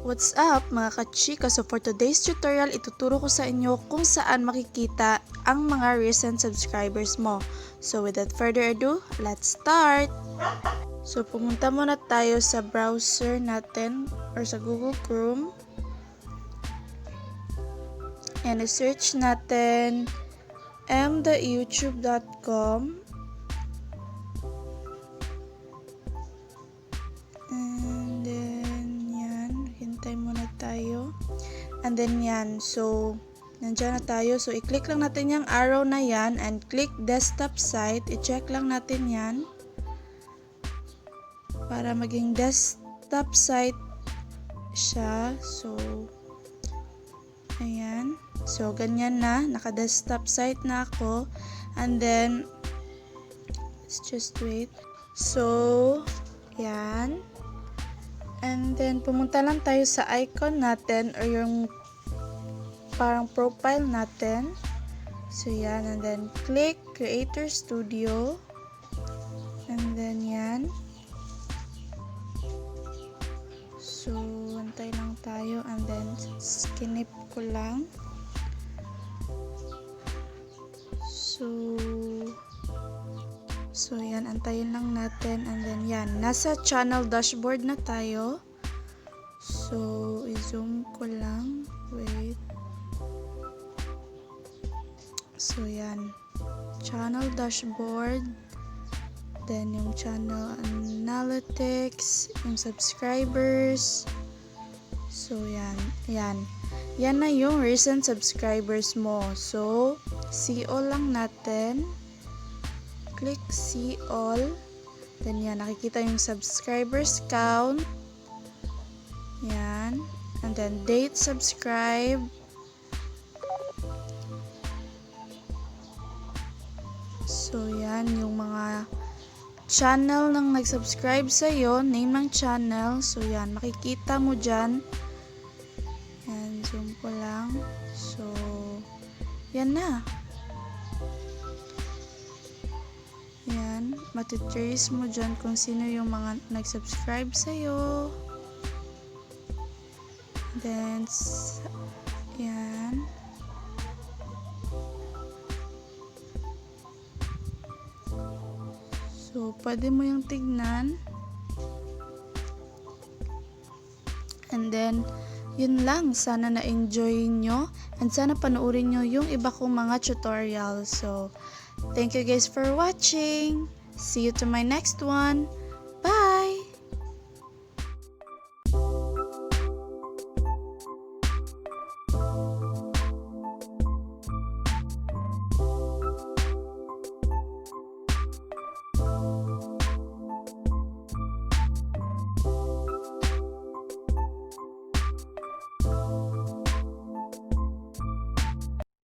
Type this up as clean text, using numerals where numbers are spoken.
What's up mga kachika? So for today's tutorial, ituturo ko sa inyo kung saan makikita ang mga recent subscribers mo. So without further ado, let's start! So pumunta muna tayo sa browser natin or sa Google Chrome. And search natin m.youtube.com. And then yan, so nandiyan na tayo, so i-click lang natin yung arrow na yan and click desktop site, i-check lang natin yan para maging desktop site siya. So ayan, so ganyan na, naka desktop site na ako. And then let's just wait. So yan. And then, pumunta lang tayo sa icon natin or yung parang profile natin. So, yan. And then, click Creator Studio. And then, yan. So, antay lang tayo. And then, skinip ko lang. So, yan, antayin lang natin. And then, yan, nasa channel dashboard na tayo. So, i-zoom ko lang. Wait. So, yan. Channel dashboard. Then, yung channel analytics. Yung subscribers. So, yan. Yan. Yan na yung recent subscribers mo. So, see all lang natin. Click see all. Then yan, nakikita yung subscribers count. Yan. And then date subscribe. So yan, yung mga channel nang nag-subscribe sa'yo, name ng channel. So yan, makikita mo dyan. Yan, zoom ko lang. So, yan na. Yan, matitrace mo dyan kung sino yung mga nag-subscribe sa'yo. Then, yan. So, pwede mo yung tignan. And then, yun lang. Sana na-enjoy nyo. And sana panoorin nyo yung iba kong mga tutorials. So, thank you guys for watching. See you to my next one.